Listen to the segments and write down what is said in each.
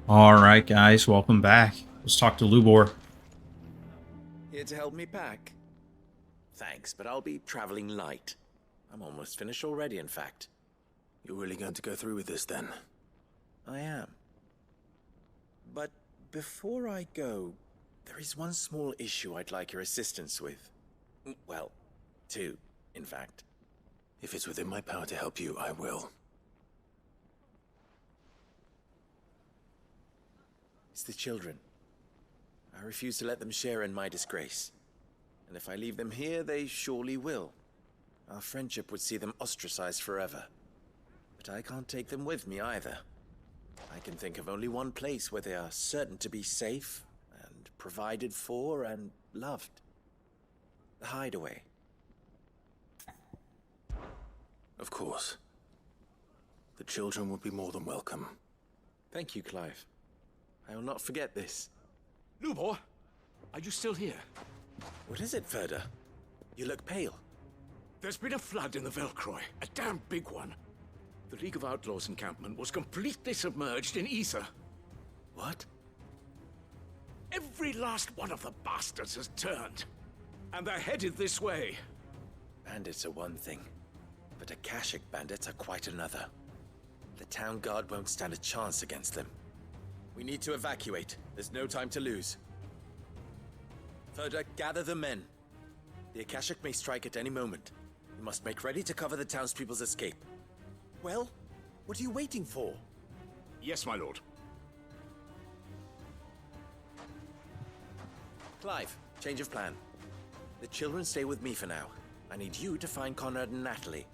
Alright guys, welcome back. Let's talk to Lubor. Here to help me pack? Thanks, but I'll be traveling light. I'm almost finished already, in fact. You're really going to go through with this then? I am. But before I go, there is one small issue I'd like your assistance with. Well, two, in fact. If it's within my power to help you, I will. It's the children. I refuse to let them share in my disgrace. And if I leave them here, they surely will. Our friendship would see them ostracized forever. But I can't take them with me either. I can think of only one place where they are certain to be safe, and provided for, and loved. The Hideaway. Of course. The children would be more than welcome. Thank you, Clive. I will not forget this. Lubor, are you still here? What is it, Ferda? You look pale. There's been a flood in the Velcroy, a damn big one. The League of Outlaws encampment was completely submerged in ether. What? Every last one of the bastards has turned, and they're headed this way. Bandits are one thing, but Akashic bandits are quite another. The town guard won't stand a chance against them. We need to evacuate. There's no time to lose. Ferda, gather the men. The Akashic may strike at any moment. We must make ready to cover the townspeople's escape. Well, what are you waiting for? Yes, my lord. Clive, change of plan. The children stay with me for now. I need you to find Conrad and Natalie.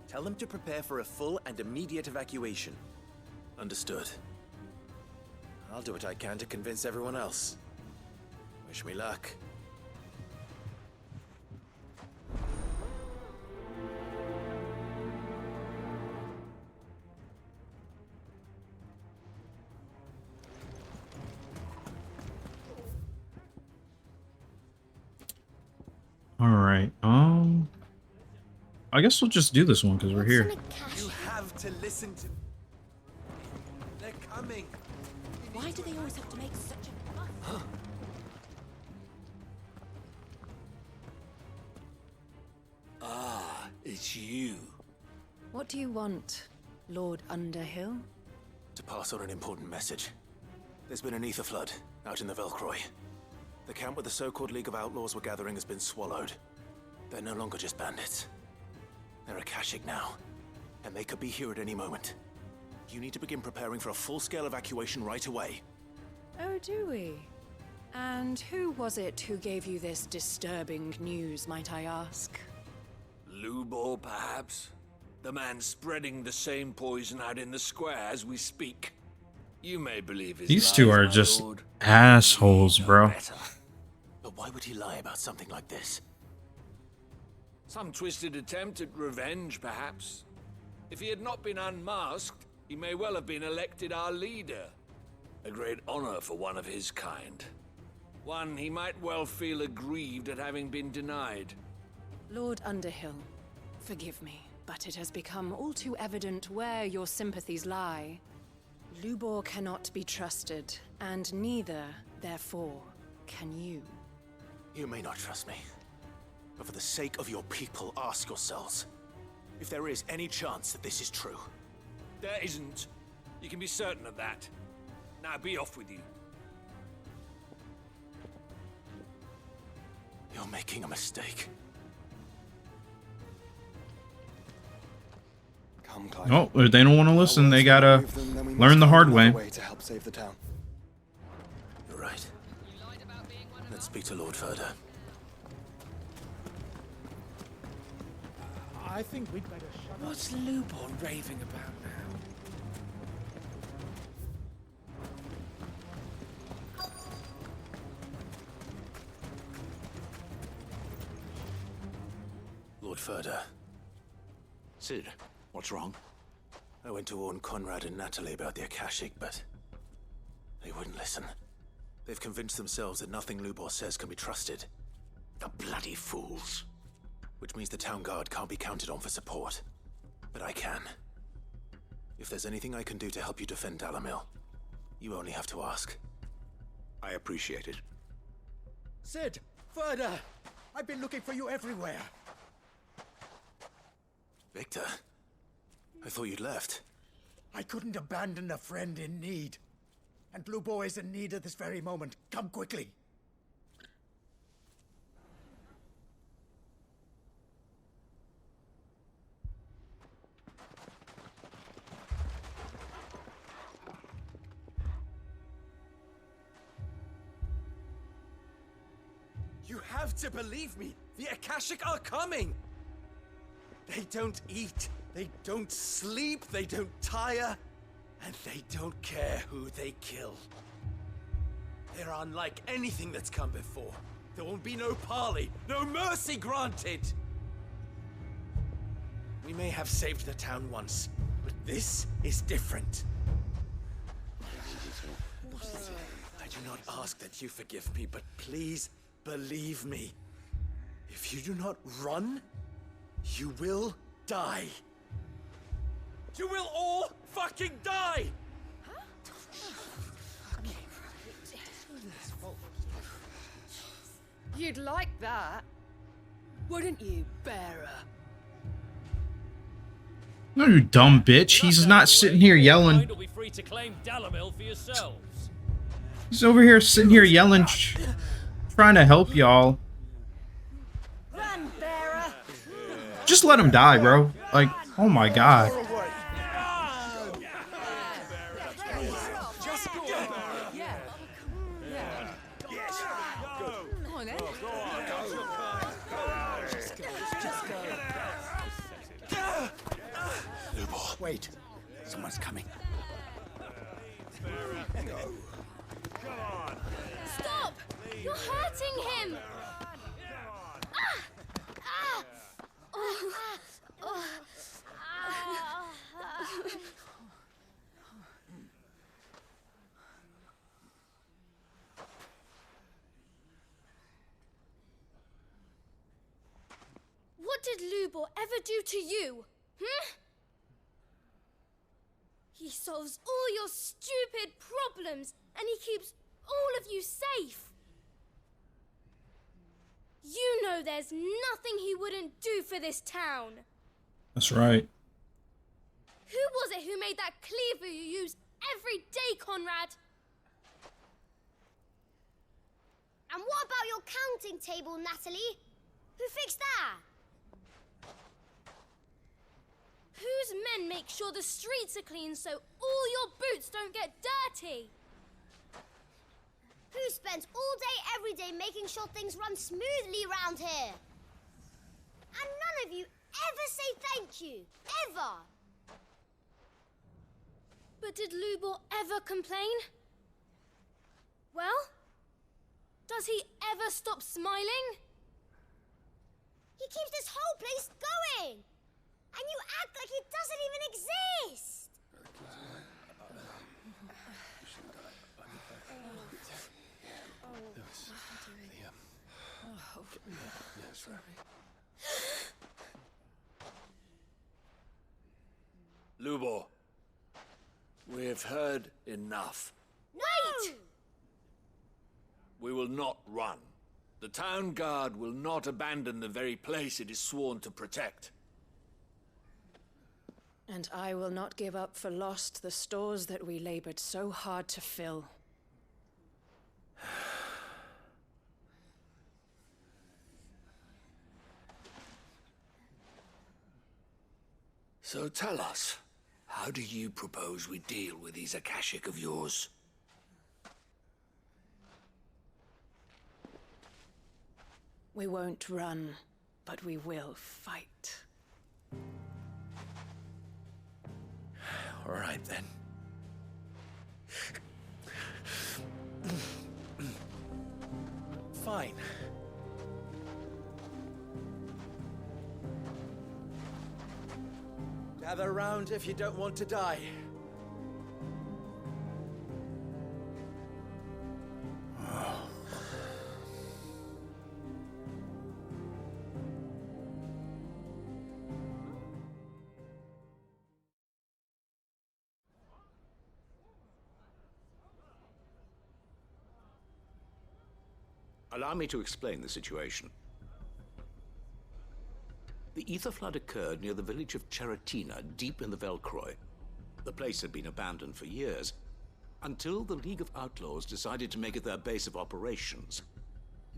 Tell them to prepare for a full and immediate evacuation. Understood. I'll do what I can to convince everyone else. Wish me luck. Alright, I guess we'll just do this one because we're here. You have to listen to... They're coming! Why do they always have to make such a fuss? Ah, it's you. What do you want, Lord Underhill? To pass on an important message. There's been an ether flood out in the Velcroy. The camp where the so-called League of Outlaws were gathering has been swallowed. They're no longer just bandits. They're Akashic now, and they could be here at any moment. You need to begin preparing for a full-scale evacuation right away. Oh, do we? And who was it who gave you this disturbing news, might I ask? Lubor, perhaps? The man spreading the same poison out in the square as we speak. You may believe his These lies, two are my just lord. assholes, You know bro. better. But why would he lie about something like this? Some twisted attempt at revenge, perhaps. If he had not been unmasked, he may well have been elected our leader. A great honor for one of his kind. One he might well feel aggrieved at having been denied. Lord Underhill, forgive me, but it has become all too evident where your sympathies lie. Lubor cannot be trusted, and neither, therefore, can you. You may not trust me, but for the sake of your people, ask yourselves if there is any chance that this is true. There isn't. You can be certain of that. Now be off with you. You're making a mistake. Come, Clive. Oh, if they don't want to listen, they gotta learn the hard way. To help save the town. You're right. Let's speak to Lord Ferda. I think we'd better shut up. What's Lubor raving about now? Lord Ferda, Sid, what's wrong? I went to warn Conrad and Natalie about the Akashic, but they wouldn't listen. They've convinced themselves that nothing Lubor says can be trusted. The bloody fools. Which means the town guard can't be counted on for support. But I can. If there's anything I can do to help you defend Dalamil, You only have to ask. I appreciate it. Sid! Further! I've been looking for you everywhere. Victor? I thought you'd left. I couldn't abandon a friend in need. And Blue Boy is in need at this very moment. Come quickly. You have to believe me. The Akashic are coming. They don't eat, they don't sleep, they don't tire, and they don't care who they kill. They're unlike anything that's come before. There won't be no parley, no mercy granted. We may have saved the town once, but this is different. I do not ask that you forgive me, but please believe me. If you do not run, you will die. You will all fucking die! You'd like that, wouldn't you, bearer? No, you dumb bitch. He's not sitting here yelling. Be free to claim Dalamil for yourselves. He's over here sitting here yelling, trying to help y'all. Run, bearer! Just let him die, bro. Like, oh my god. Wait. Someone's coming. Stop! You're hurting him! What did Lubor ever do to you? He solves all your stupid problems, and he keeps all of you safe. You know there's nothing he wouldn't do for this town. That's right. Who was it who made that cleaver you use every day, Conrad? And what about your counting table, Natalie? Who fixed that? Whose men make sure the streets are clean so all your boots don't get dirty? Who spends all day, every day making sure things run smoothly around here? And none of you ever say thank you. Ever. But did Lubor ever complain? Well, does he ever stop smiling? He keeps this whole place going. And you act like it doesn't even exist! Lubor, we've heard enough. Wait! We will not run. The town guard will not abandon the very place it is sworn to protect. And I will not give up for lost the stores that we labored so hard to fill. So tell us, how do you propose we deal with these Akashic of yours? We won't run, but we will fight. All right, then. Fine. Gather round if you don't want to die. Allow me to explain the situation. The ether flood occurred near the village of Cheratina, deep in the Velcroy. The place had been abandoned for years, until the League of Outlaws decided to make it their base of operations.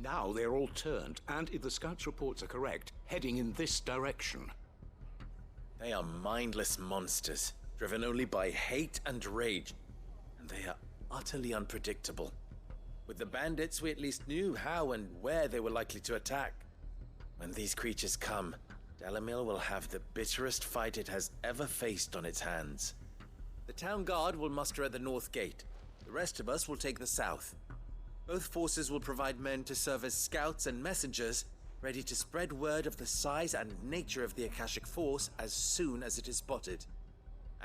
Now they're all turned, and if the scouts' reports are correct, heading in this direction. They are mindless monsters, driven only by hate and rage, and they are utterly unpredictable. With the bandits, we at least knew how and where they were likely to attack. When these creatures come, Dalamil will have the bitterest fight it has ever faced on its hands. The town guard will muster at the north gate. The rest of us will take the south. Both forces will provide men to serve as scouts and messengers, ready to spread word of the size and nature of the Akashic Force as soon as it is spotted.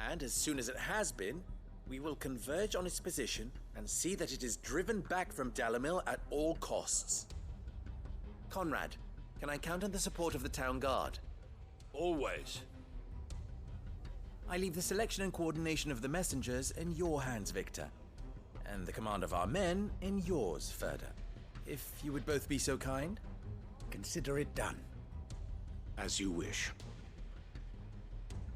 And as soon as it has been, we will converge on its position and see that it is driven back from Dalamil at all costs. Conrad, can I count on the support of the town guard? Always. I leave the selection and coordination of the messengers in your hands, Victor. And the command of our men in yours, Ferda. If you would both be so kind. Consider it done. As you wish.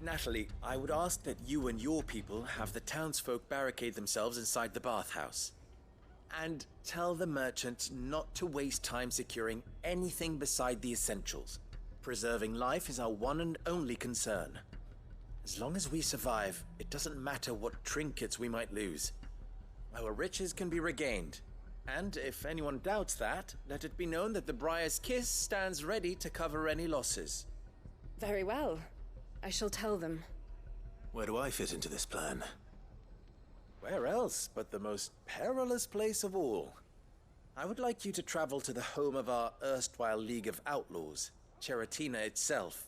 Natalie, I would ask that you and your people have the townsfolk barricade themselves inside the bathhouse. And tell the merchant not to waste time securing anything beside the essentials. Preserving life is our one and only concern. As long as we survive, it doesn't matter what trinkets we might lose. Our riches can be regained. And if anyone doubts that, let it be known that the Briar's Kiss stands ready to cover any losses. Very well. I shall tell them. Where do I fit into this plan? Where else but the most perilous place of all? I would like you to travel to the home of our erstwhile League of Outlaws, Cheratina itself.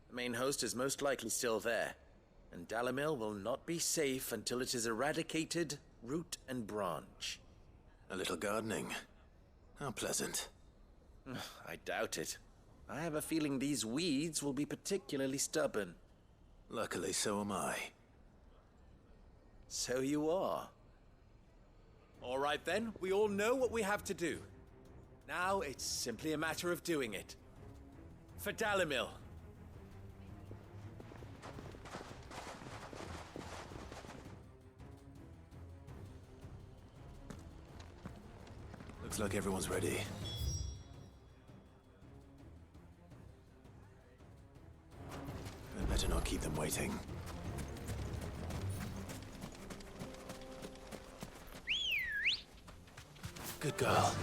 The main host is most likely still there, and Dalamil will not be safe until it is eradicated, root and branch. A little gardening. How pleasant. I doubt it. I have a feeling these weeds will be particularly stubborn. Luckily, so am I. So you are. All right then, we all know what we have to do. Now it's simply a matter of doing it. For Dalamil. Looks like everyone's ready. I'd better not keep them waiting. Good girl.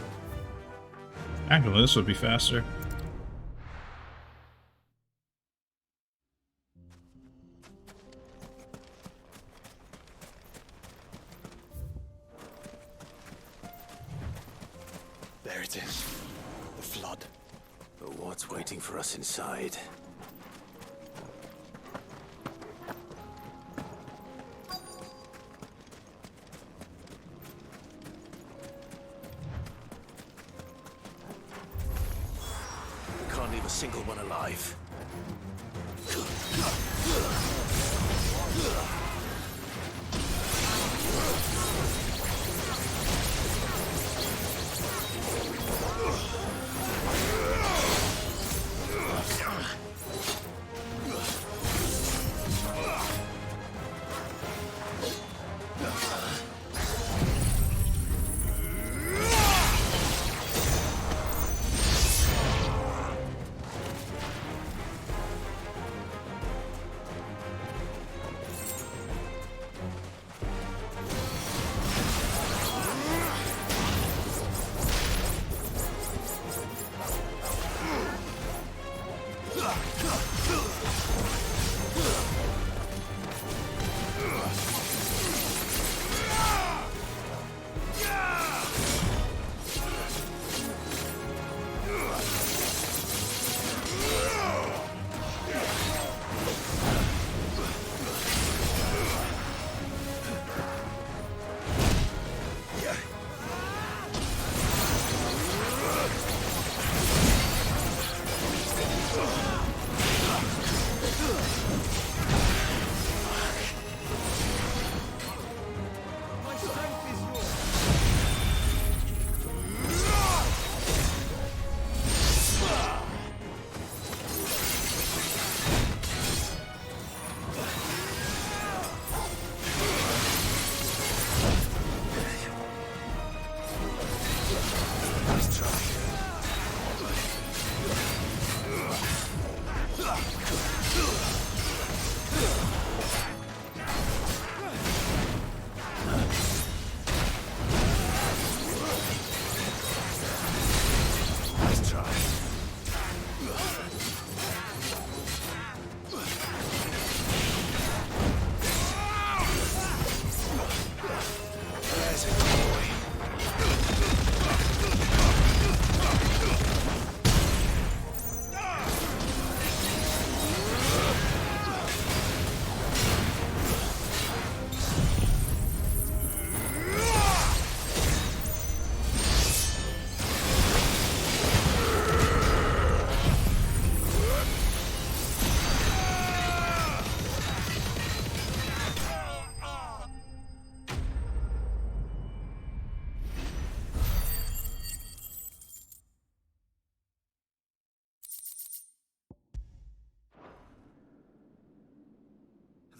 Actually, this would be faster. There it is. The flood. But what's waiting for us inside? We can't leave a single one alive.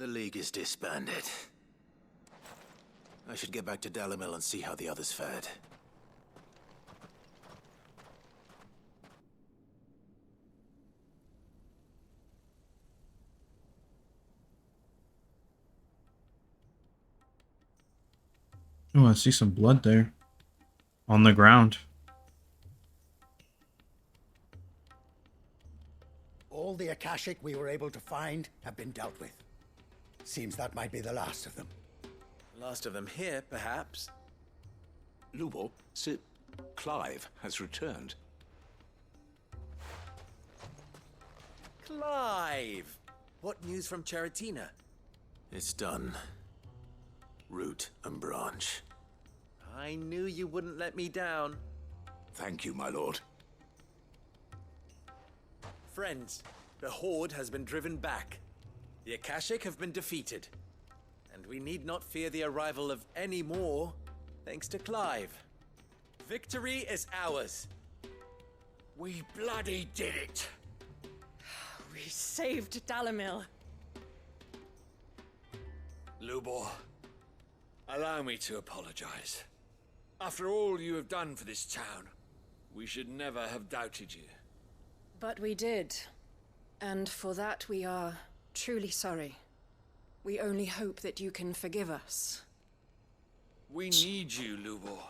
The League is disbanded. I should get back to Dalimil and see how the others fared. Oh, I see some blood there. On the ground. All the Akashic we were able to find have been dealt with. Seems that might be the last of them. Last of them here, perhaps. Lubor, Sir Clive has returned. Clive! What news from Charatina? It's done. Root and branch. I knew you wouldn't let me down. Thank you, my lord. Friends, the Horde has been driven back. The Akashic have been defeated. And we need not fear the arrival of any more, thanks to Clive. Victory is ours. We bloody did it! We saved Dalimil. Lubor, allow me to apologize. After all you have done for this town, we should never have doubted you. But we did. And for that we are truly sorry. We only hope that you can forgive us. We need you, Lubor.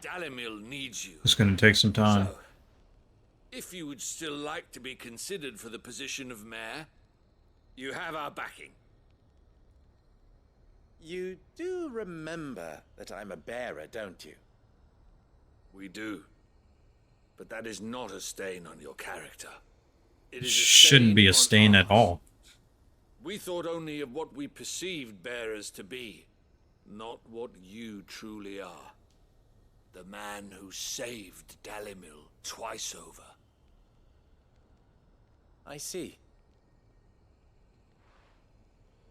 Dalimil needs you. It's gonna take some time. So, if you would still like to be considered for the position of mayor, you have our backing. You do remember that I'm a bearer, don't you? We do. But that is not a stain on your character. It is a Shouldn't be a stain at all. We thought only of what we perceived bearers to be, not what you truly are. The man who saved Dalimil twice over. I see.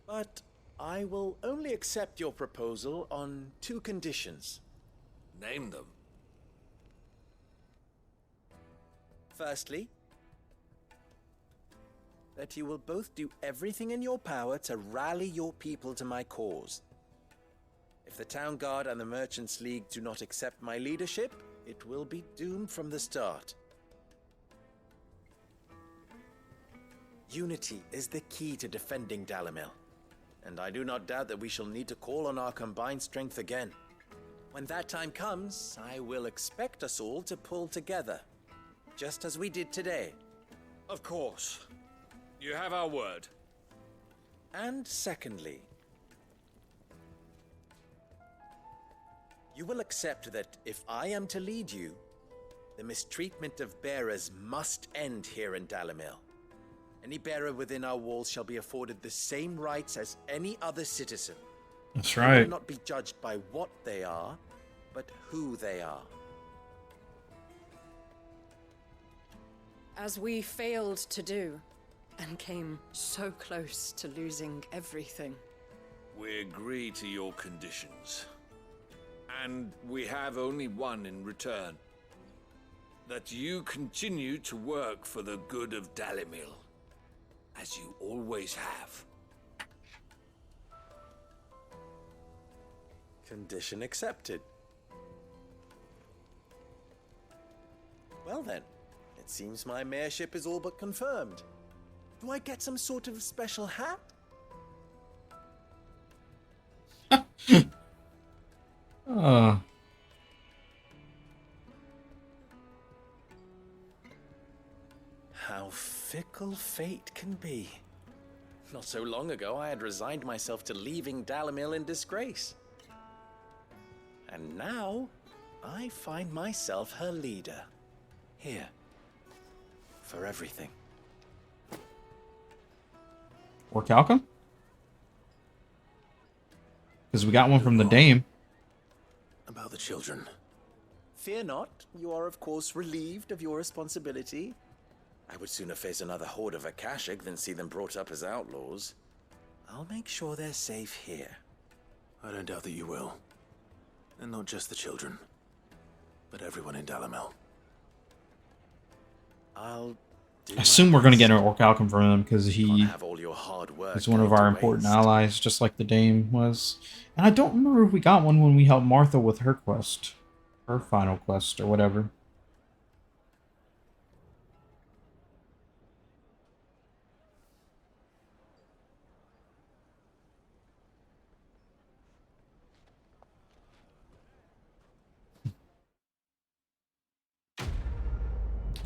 But I will only accept your proposal on 2 conditions. Name them. Firstly, that you will both do everything in your power to rally your people to my cause. If the Town Guard and the Merchants League do not accept my leadership, it will be doomed from the start. Unity is the key to defending Dalimil, and I do not doubt that we shall need to call on our combined strength again. When that time comes, I will expect us all to pull together, just as we did today. Of course. You have our word. And secondly, you will accept that if I am to lead you, the mistreatment of bearers must end here in Dalimil. Any bearer within our walls shall be afforded the same rights as any other citizen. That's They right. will not be judged by what they are, but who they are. As we failed to do, and came so close to losing everything. We agree to your conditions. And we have only one in return. That you continue to work for the good of Dalimil, as you always have. Condition accepted. Well then, it seems my mayorship is all but confirmed. Do I get some sort of special hat? How fickle fate can be. Not so long ago, I had resigned myself to leaving Dalimil in disgrace. And now, I find myself her leader. Here. For everything. Or Calcum? Because we got one from the Dame. About the children. Fear not, you are of course relieved of your responsibility. I would sooner face another horde of Akashic than see them brought up as outlaws. I'll make sure they're safe here. I don't doubt that you will. And not just the children, but everyone in Dalimil. I'll I assume we're gonna get an Orcalcum from him because Can't have all your hard work he's one of going our to important waste. allies, just like the Dame was. And I don't remember if we got one when we helped Martha with her quest. Her final quest, or whatever.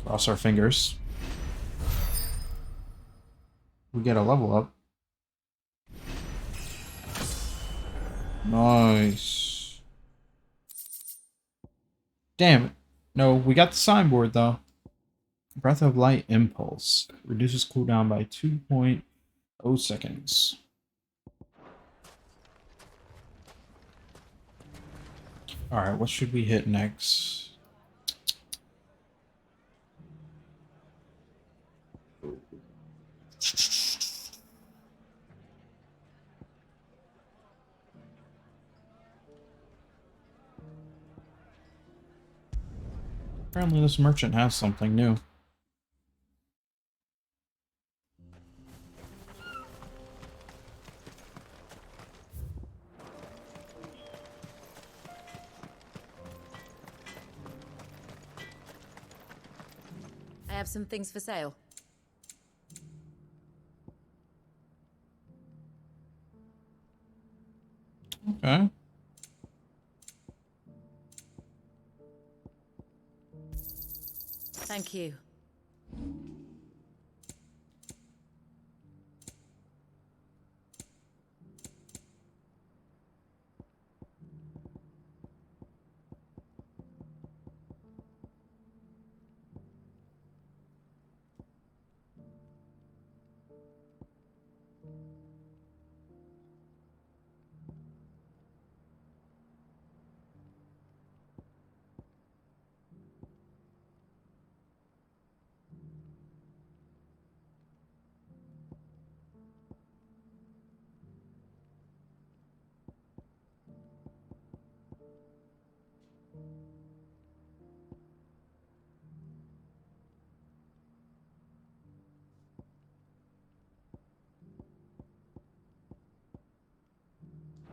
Cross our fingers. We get a level up. Nice. Damn it. No, we got the signboard though. Breath of Light Impulse. Reduces cooldown by 2.0 seconds. Alright, what should we hit next? Apparently this merchant has something new. I have some things for sale. Okay. Thank you.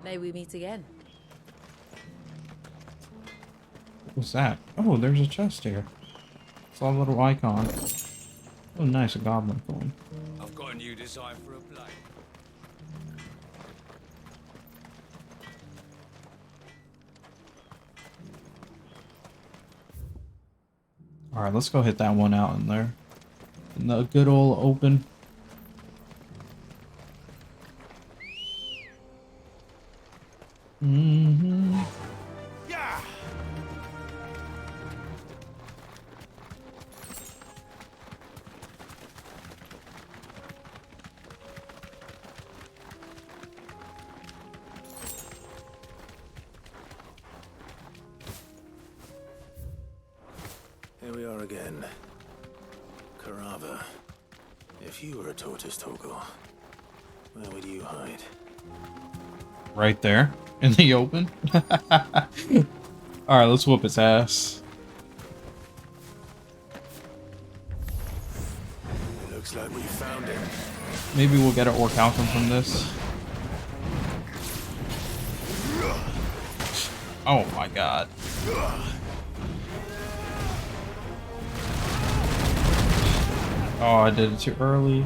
May we meet again. What's that? Oh, there's a chest here. Saw a little icon. Oh, nice, a goblin coin. I've got a new design for a blade. Alright, let's go hit that one out in there. In the good old open. Mm-hmm. Yeah. Here we are again. Carava. If you were a tortoise, Torgor, where would you hide? Right there. In the open. Alright, let's whoop its ass. It looks like we found it. Maybe we'll get an Orcalcum from this. Oh my god. Oh, I did it too early.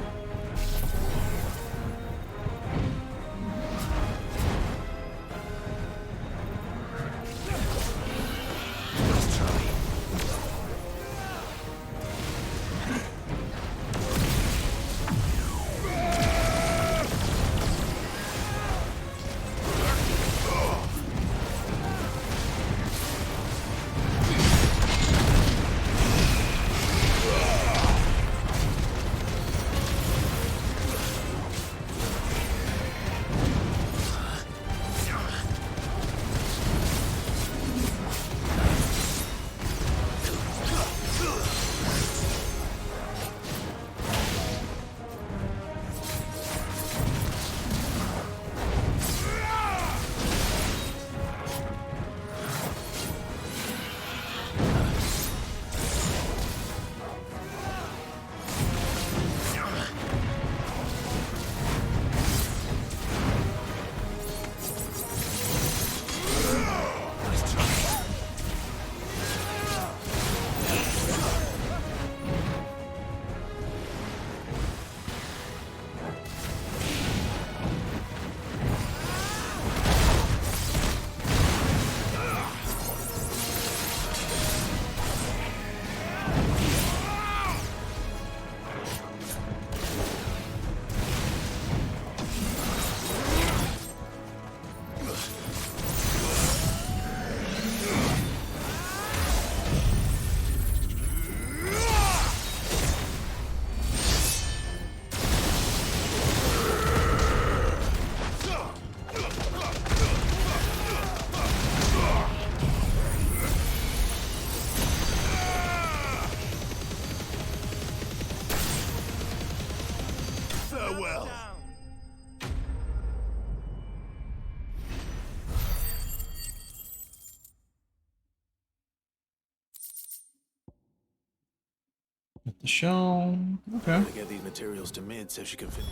Shell. Okay. Gotta get these materials to Mid so she can fit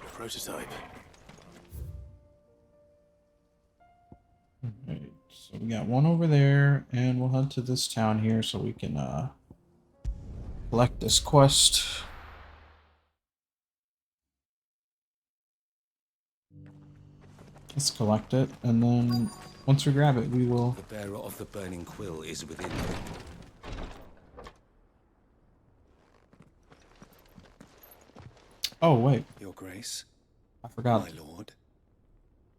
a prototype. Alright, so we got one over there, and we'll head to this town here so we can collect this quest. Let's collect it, and then once we grab it, we will. The bearer of the burning quill is within. Oh wait, Your Grace, I forgot. my lord.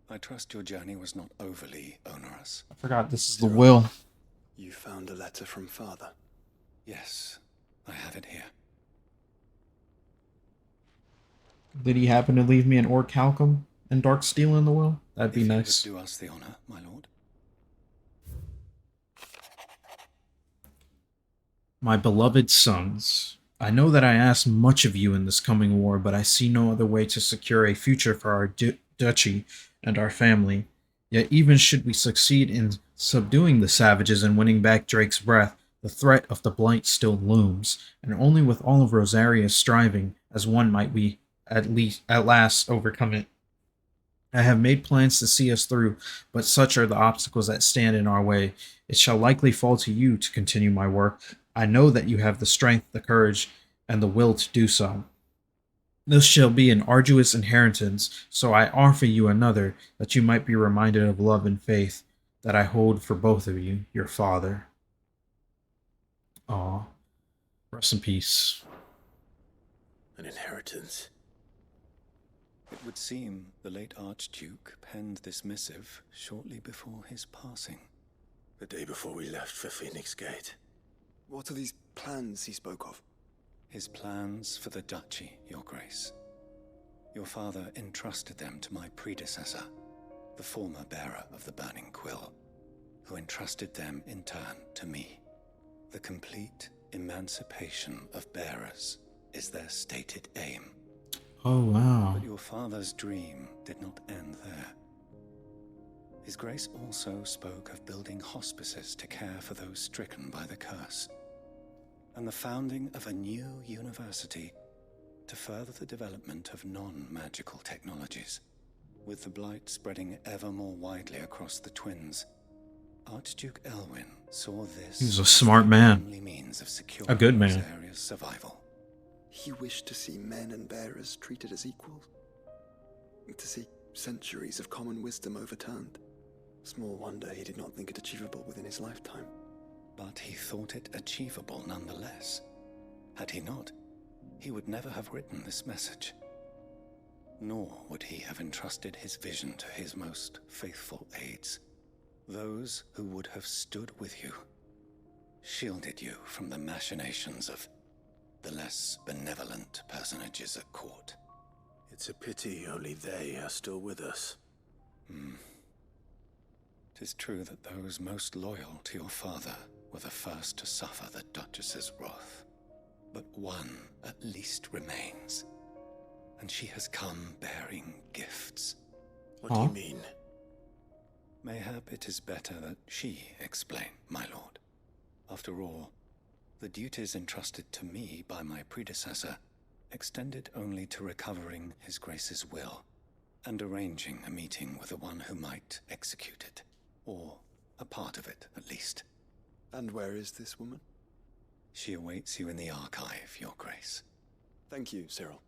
I trust your journey was not overly onerous. I forgot this is the will. You found a letter from Father? Yes, I have it here. Did he happen to leave me an orichalcum and dark steel in the will? That'd be If nice. you would do us the honor, my lord. My beloved sons, I know that I ask much of you in this coming war, but I see no other way to secure a future for our duchy and our family. Yet even should we succeed in subduing the savages and winning back Drake's breath, the threat of the blight still looms, and only with all of Rosaria striving as one might we at last overcome it. I have made plans to see us through, but such are the obstacles that stand in our way. It shall likely fall to you to continue my work. I know that you have the strength, the courage, and the will to do so. This shall be an arduous inheritance, so I offer you another, that you might be reminded of love and faith that I hold for both of you, your father. Aw. Rest in peace. An inheritance. It would seem the late Archduke penned this missive shortly before his passing. The day before we left for Phoenix Gate. What are these plans he spoke of? His plans for the duchy, your grace. Your father entrusted them to my predecessor, the former bearer of the burning quill, who entrusted them in turn to me. The complete emancipation of bearers is their stated aim. Oh, wow. But your father's dream did not end there. His Grace also spoke of building hospices to care for those stricken by the curse, and the founding of a new university to further the development of non-magical technologies. With the blight spreading ever more widely across the twins, Archduke Elwyn saw this He was a smart man. only means of A good man. Rosaria's survival. He wished to see men and bearers treated as equals. To see centuries of common wisdom overturned. Small wonder he did not think it achievable within his lifetime. But he thought it achievable nonetheless. Had he not, he would never have written this message. Nor would he have entrusted his vision to his most faithful aides, those who would have stood with you, shielded you from the machinations of the less benevolent personages at court. It's a pity only they are still with us. 'Tis true that those most loyal to your father were the first to suffer the Duchess's wrath. But one at least remains, and she has come bearing gifts. What do you mean? Mayhap it is better that she explain, my lord. After all, the duties entrusted to me by my predecessor extended only to recovering His Grace's will and arranging a meeting with the one who might execute it, or a part of it at least. And where is this woman? She awaits you in the archive, your grace. Thank you, Cyril.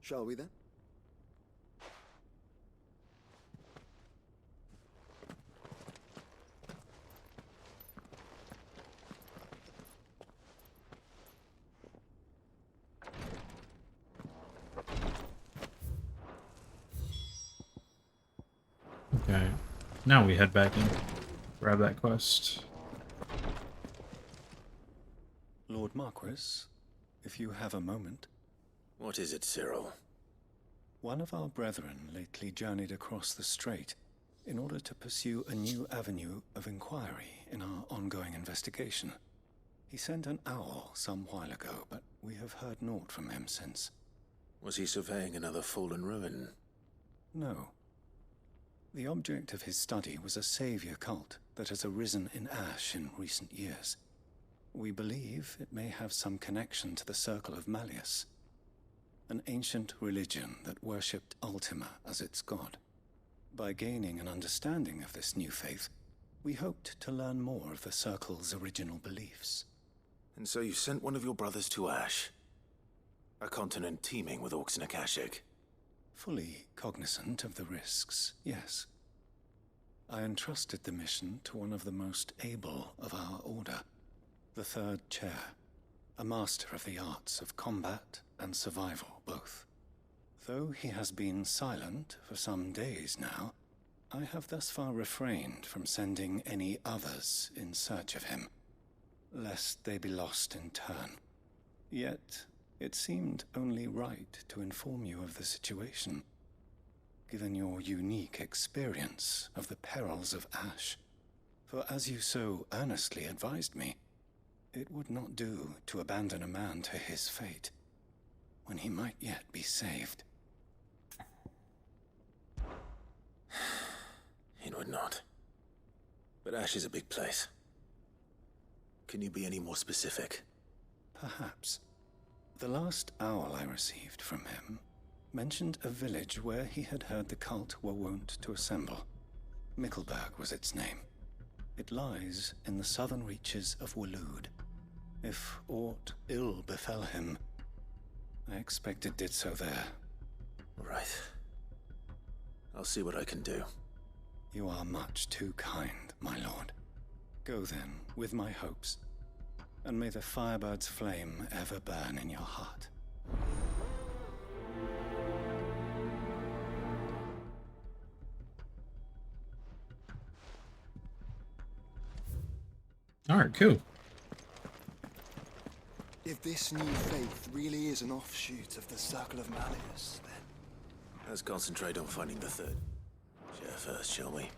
Shall we then? Okay. Now we head back in. Grab that quest. Lord Marquis, if you have a moment. What is it, Cyril? One of our brethren lately journeyed across the strait in order to pursue a new avenue of inquiry in our ongoing investigation. He sent an owl some while ago, but we have heard naught from him since. Was he surveying another fallen ruin? No. The object of his study was a savior cult that has arisen in Ash in recent years. We believe it may have some connection to the Circle of Malleus, an ancient religion that worshipped Ultima as its god. By gaining an understanding of this new faith, we hoped to learn more of the Circle's original beliefs. And so you sent one of your brothers to Ash, a continent teeming with orcs and Akashic. Fully cognizant of the risks, yes. I entrusted the mission to one of the most able of our order, the Third Chair, a master of the arts of combat and survival both. Though he has been silent for some days now, I have thus far refrained from sending any others in search of him, lest they be lost in turn. Yet, it seemed only right to inform you of the situation, given your unique experience of the perils of Ash. For as you so earnestly advised me, it would not do to abandon a man to his fate, when he might yet be saved. It would not. But Ash is a big place. Can you be any more specific? Perhaps. The last owl I received from him mentioned a village where he had heard the cult were wont to assemble. Mickleburg was its name. It lies in the southern reaches of Waloed. If aught ill befell him, I expect it did so there. Right. I'll see what I can do. You are much too kind, my lord. Go then, with my hopes, and may the Firebird's flame ever burn in your heart. Alright, cool. If this new faith really is an offshoot of the Circle of Malleus, then... Let's concentrate on finding the third chair first, shall we?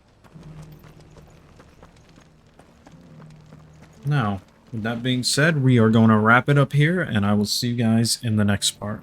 Now, with that being said, we are going to wrap it up here, and I will see you guys in the next part.